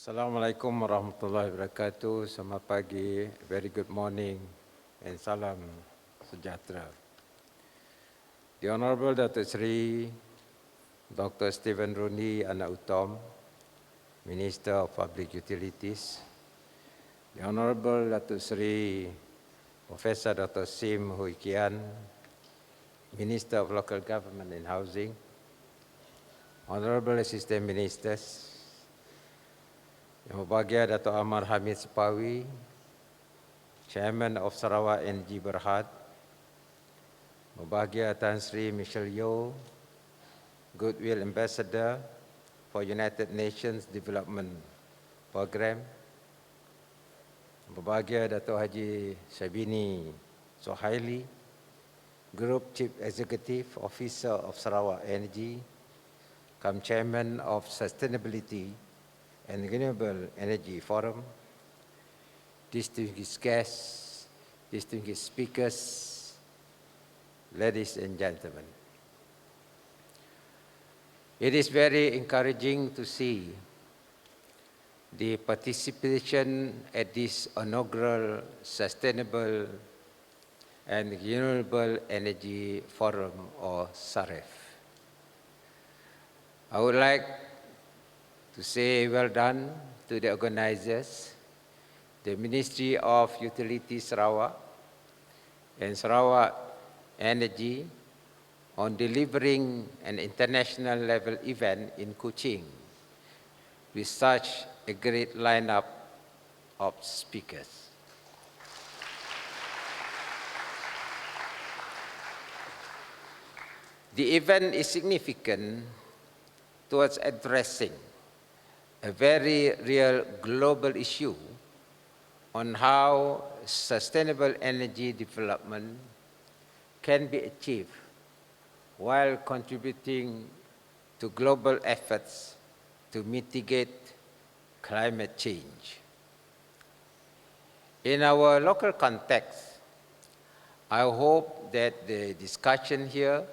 Assalamualaikum warahmatullahi wabarakatuh. Selamat pagi, very good morning, and salam sejahtera. The Honorable Datuk Seri Dr. Stephen Rooney Anak Utom, Minister of Public Utilities. The Honorable Datuk Seri Professor Dr. Sim Hui Kian, Minister of Local Government and Housing. Honorable Assistant Ministers, Yang berbahagia Dato' Amar Hamid Sepawi, Chairman of Sarawak Energy Berhad, berbahagia Tan Sri Michelle Yeoh, Goodwill Ambassador for United Nations Development Program, berbahagia Dato' Haji Syabini Sohaili, Group Chief Executive Officer of Sarawak Energy, cum Chairman of Sustainability and Renewable Energy Forum, distinguished guests, distinguished speakers, ladies and gentlemen. It is very encouraging to see the participation at this inaugural Sustainable and Renewable Energy Forum, or SAREF. I would like to say well done to the organizers, the Ministry of Utilities Sarawak and Sarawak Energy on delivering an international level event in Kuching with such a great lineup of speakers. The event is significant towards addressing a very real global issue on how sustainable energy development can be achieved while contributing to global efforts to mitigate climate change. In our local context, I hope that the discussion here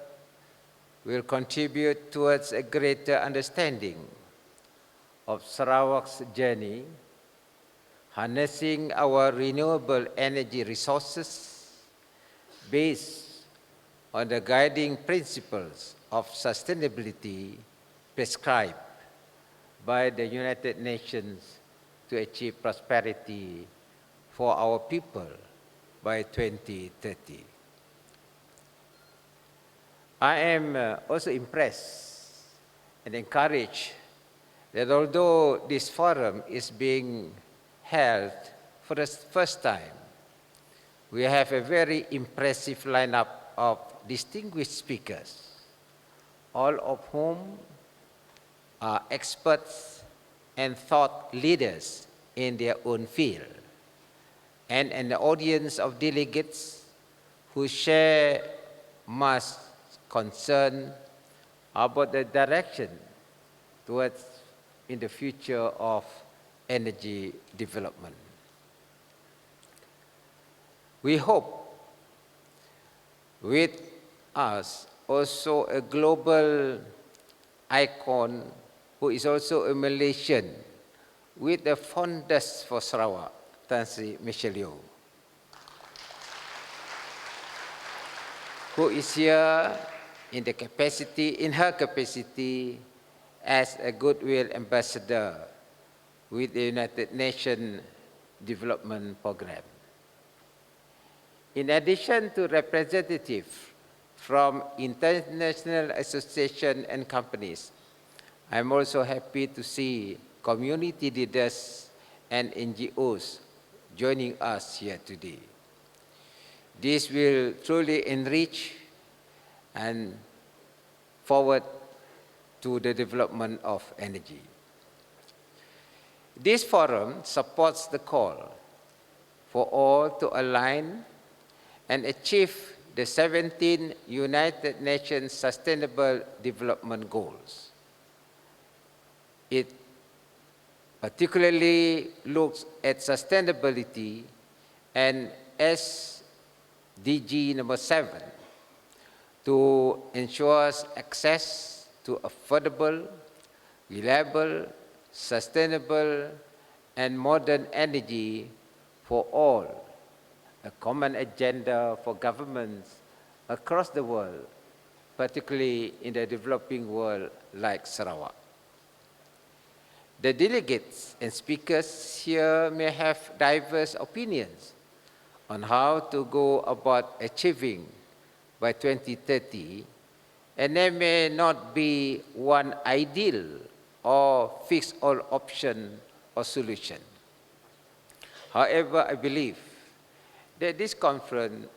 will contribute towards a greater understanding of Sarawak's journey, harnessing our renewable energy resources based on the guiding principles of sustainability prescribed by the United Nations to achieve prosperity for our people by 2030. I am also impressed and encouraged that although this forum is being held for the first time, we have a very impressive lineup of distinguished speakers, all of whom are experts and thought leaders in their own field, and an audience of delegates who share much concern about the direction towards in the future of energy development. We hope with us also a global icon who is also a Malaysian with a fondness for Sarawak, Tan Sri Michelle Yeoh, who is here in her capacity as a Goodwill Ambassador with the United Nations Development Program. In addition to representatives from international associations and companies, I'm also happy to see community leaders and NGOs joining us here today. This will truly enrich and forward to the development of energy. This forum supports the call for all to align and achieve the 17 United Nations Sustainable Development Goals. It particularly looks at sustainability and SDG number 7 to ensure access to affordable, reliable, sustainable and modern energy for all, a common agenda for governments across the world, particularly in the developing world like Sarawak. The delegates and speakers here may have diverse opinions on how to go about achieving by 2030, and there may not be one ideal or fix-all option or solution. However, I believe that this conference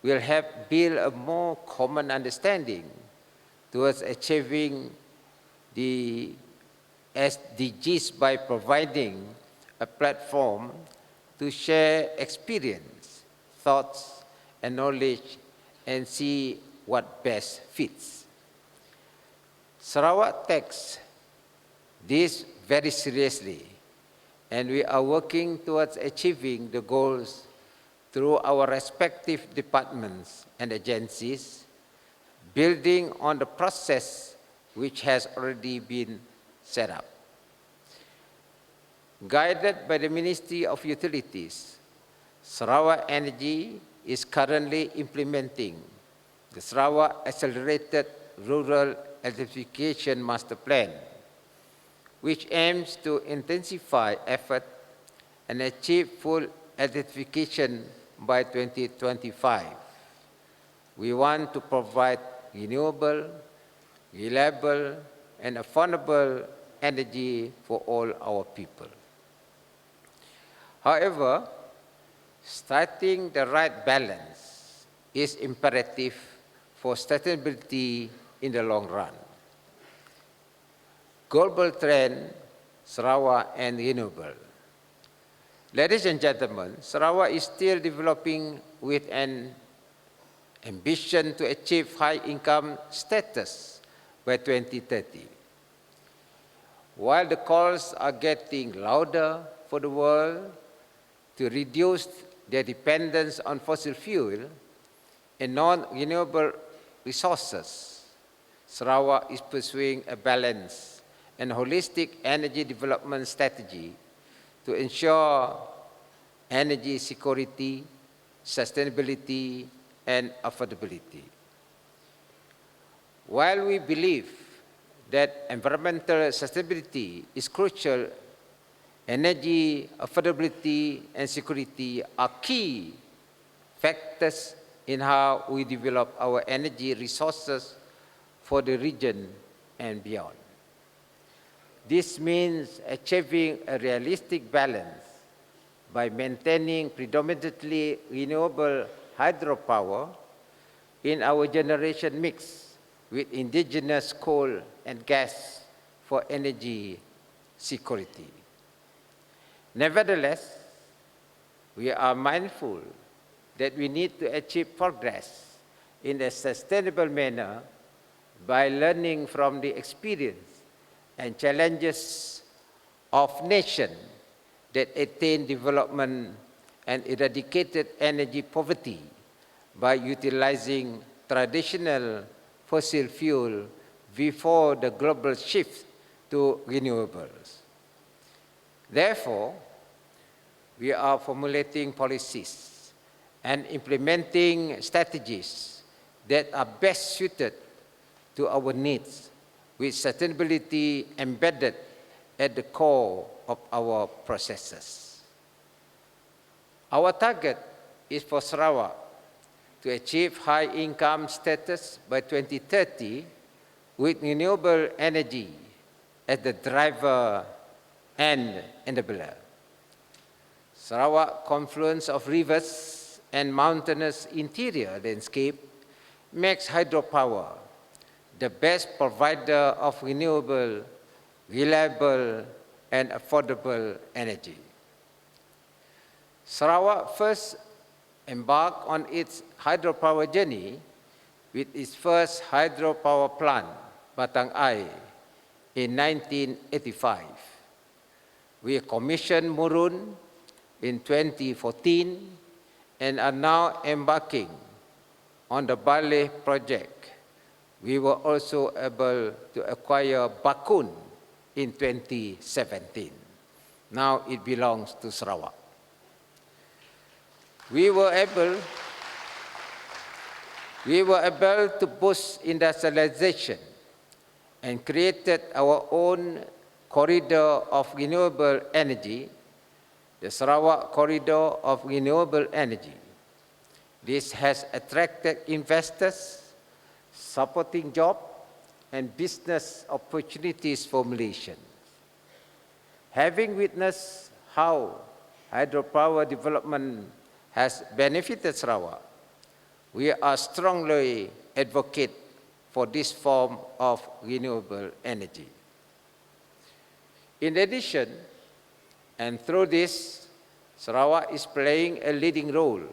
will help build a more common understanding towards achieving the SDGs by providing a platform to share experience, thoughts, and knowledge and see what best fits. Sarawak takes this very seriously, and we are working towards achieving the goals through our respective departments and agencies, building on the process which has already been set up. Guided by the Ministry of Utilities, Sarawak Energy is currently implementing the Sarawak Accelerated Rural Electrification Master Plan, which aims to intensify effort and achieve full electrification by 2025. We want to provide renewable, reliable, and affordable energy for all our people. However, striking the right balance is imperative for sustainability in the long run. Global trend, Sarawak and renewable. Ladies and gentlemen, Sarawak is still developing with an ambition to achieve high income status by 2030. While the calls are getting louder for the world to reduce their dependence on fossil fuel and non-renewable resources, Sarawak is pursuing a balanced and holistic energy development strategy to ensure energy security, sustainability, and affordability. While we believe that environmental sustainability is crucial, energy affordability and security are key factors in how we develop our energy resources for the region and beyond. This means achieving a realistic balance by maintaining predominantly renewable hydropower in our generation mix with indigenous coal and gas for energy security. Nevertheless, we are mindful that we need to achieve progress in a sustainable manner by learning from the experience and challenges of nations that attain development and eradicated energy poverty by utilizing traditional fossil fuel before the global shift to renewables. Therefore, we are formulating policies and implementing strategies that are best suited to our needs, with sustainability embedded at the core of our processes. Our target is for Sarawak to achieve high income status by 2030 with renewable energy as the driver and enabler. Sarawak confluence of rivers and mountainous interior landscape makes hydropower the best provider of renewable, reliable, and affordable energy. Sarawak first embarked on its hydropower journey with its first hydropower plant, Batang Ai, in 1985. We commissioned Murun in 2014 and are now embarking on the Baleh project. We were also able to acquire Bakun in 2017. Now it belongs to Sarawak. We were able to boost industrialization and created our own corridor of renewable energy, the Sarawak Corridor of Renewable Energy. This has attracted investors, supporting jobs and business opportunities for Malaysians. Having witnessed how hydropower development has benefited Sarawak, we are strongly advocate for this form of renewable energy. In addition, and through this, Sarawak is playing a leading role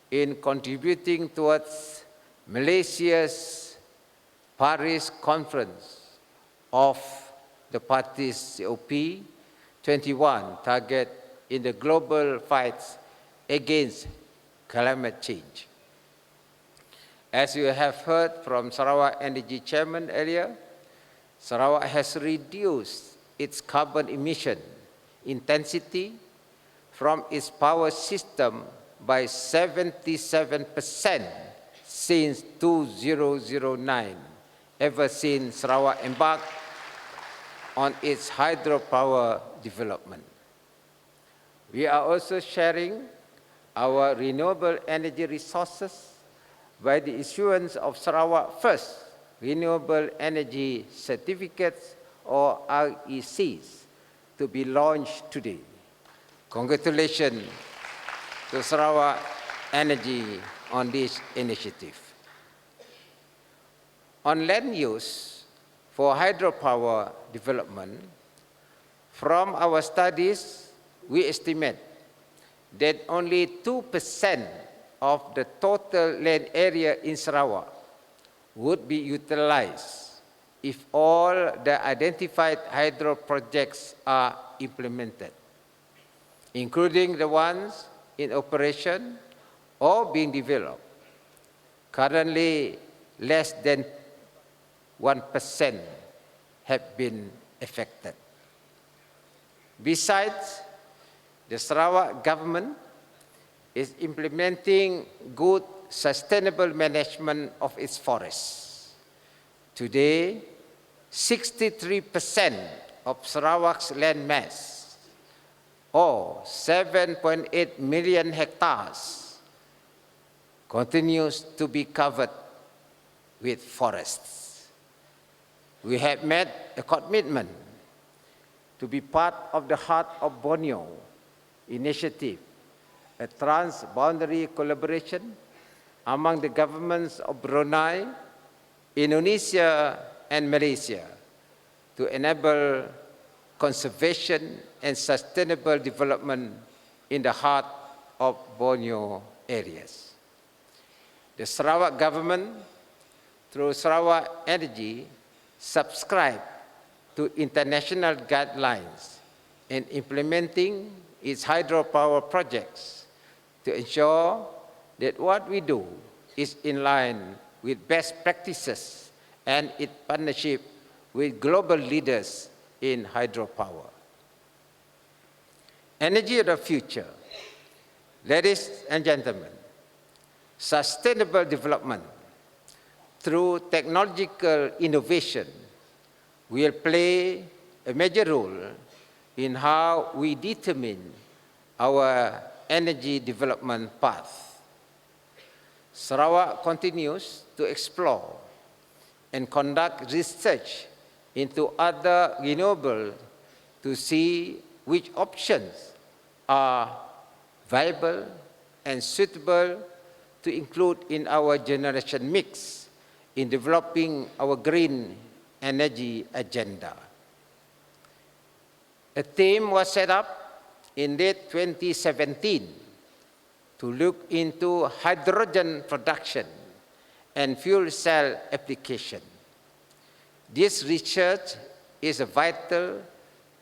in contributing towards Malaysia's Paris Conference of the parties COP21 target in the global fight against climate change. As you have heard from Sarawak Energy Chairman earlier, Sarawak has reduced its carbon emission intensity from its power system by 77% since 2009, ever since Sarawak embarked on its hydropower development. We are also sharing our renewable energy resources by the issuance of Sarawak First Renewable Energy Certificates, or RECs, to be launched today. Congratulations to Sarawak Energy on this initiative. On land use for hydropower development, from our studies, we estimate that only 2% of the total land area in Sarawak would be utilized if all the identified hydro projects are implemented, including the ones in operation or being developed. Currently, less than 1% have been affected. Besides, the Sarawak government is implementing good sustainable management of its forests. Today, 63% of Sarawak's land mass, or 7.8 million hectares, continues to be covered with forests. We have made a commitment to be part of the Heart of Borneo initiative, a trans-boundary collaboration among the governments of Brunei, Indonesia, and Malaysia to enable conservation and sustainable development in the heart of Borneo areas. The Sarawak government, through Sarawak Energy, subscribed to international guidelines in implementing its hydropower projects to ensure that what we do is in line with best practices and its partnership with global leaders in hydropower. Energy of the future. Ladies and gentlemen, sustainable development through technological innovation will play a major role in how we determine our energy development path. Sarawak continues to explore and conduct research into other renewables to see which options are viable and suitable to include in our generation mix in developing our green energy agenda. A team was set up in late 2017 to look into hydrogen production and fuel cell application. This research is vital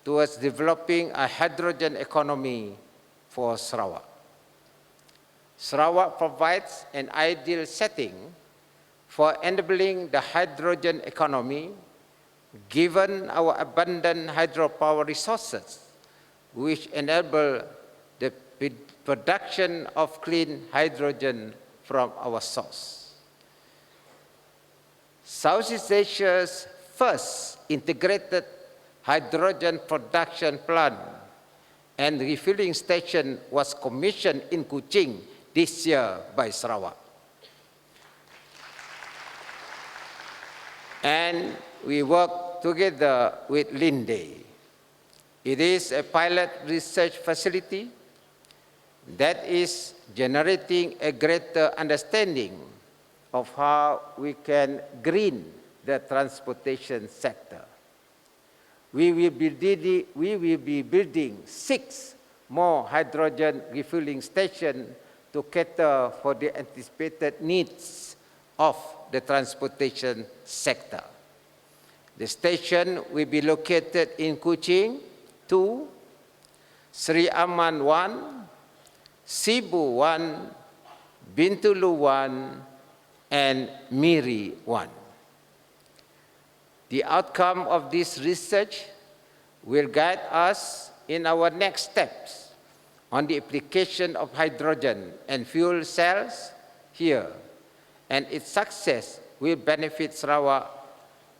towards developing a hydrogen economy for Sarawak. Sarawak provides an ideal setting for enabling the hydrogen economy given our abundant hydropower resources, which enable the production of clean hydrogen from our source. Southeast Asia's first integrated hydrogen production plant and refilling station was commissioned in Kuching this year by Sarawak. And we work together with Linde. It is a pilot research facility that is generating a greater understanding of how we can green the transportation sector. We will be building 6 more hydrogen refueling stations to cater for the anticipated needs of the transportation sector. The station will be located in Kuching 2, Sri Aman 1, Sibu 1, Bintulu 1, and Miri 1. The outcome of this research will guide us in our next steps on the application of hydrogen and fuel cells here, and its success will benefit Sarawak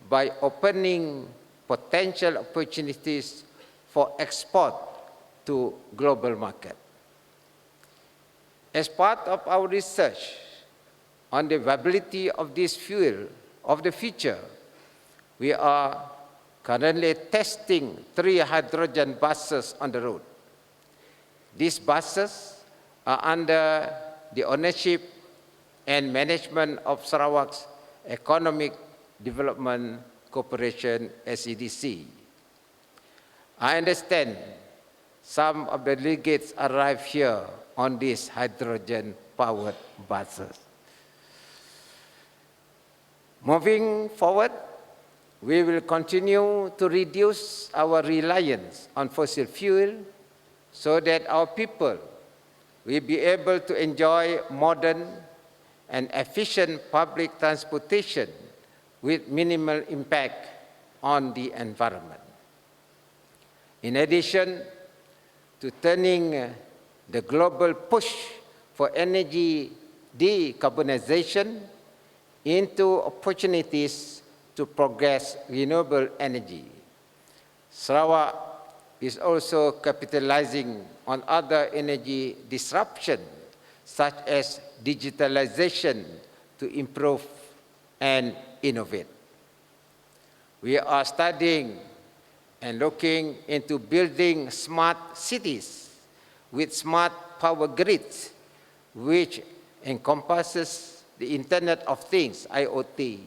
by opening potential opportunities for export to global market. As part of our research on the viability of this fuel of the future, we are currently testing 3 hydrogen buses on the road. These buses are under the ownership and management of Sarawak's Economic Development Corporation, SEDC. I understand some of the delegates arrived here on these hydrogen-powered buses. Moving forward, we will continue to reduce our reliance on fossil fuel so that our people will be able to enjoy modern and efficient public transportation with minimal impact on the environment. In addition to turning the global push for energy decarbonization into opportunities to progress renewable energy, Sarawak is also capitalizing on other energy disruption, such as digitalization, to improve and innovate. We are studying and looking into building smart cities with smart power grids, which encompasses the Internet of Things, IoT,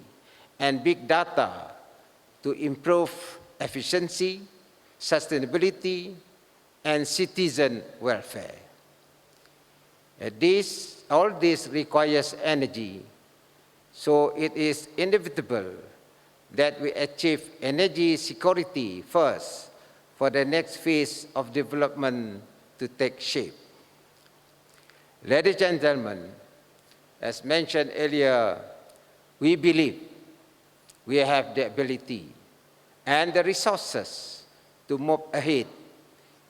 and big data to improve efficiency, sustainability, and citizen welfare. All this requires energy, so it is inevitable that we achieve energy security first for the next phase of development to take shape. Ladies and gentlemen, as mentioned earlier, we believe we have the ability and the resources to move ahead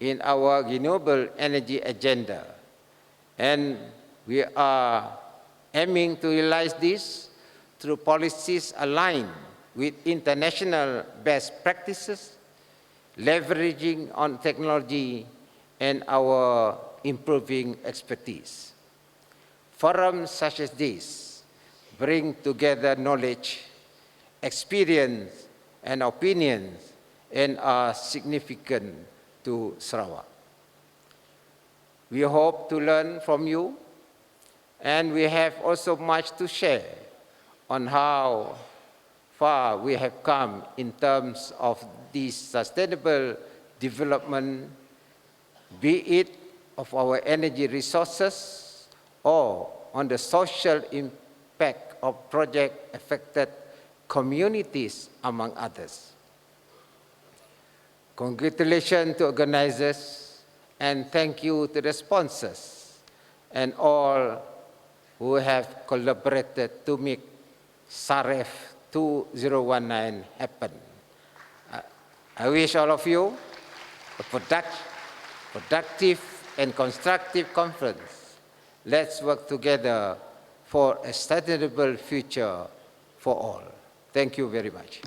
in our renewable energy agenda. And we are aiming to realize this through policies aligned with international best practices, leveraging on technology and our improving expertise. Forums such as this bring together knowledge, experience, and opinions, and are significant to Sarawak. We hope to learn from you, and we have also much to share on how far we have come in terms of this sustainable development, be it of our energy resources or on the social impact of project-affected communities, among others. Congratulations to organizers, and thank you to the sponsors and all who have collaborated to make SAREF 2019 happen. I wish all of you a productive and constructive conference. Let's work together for a sustainable future for all. Thank you very much.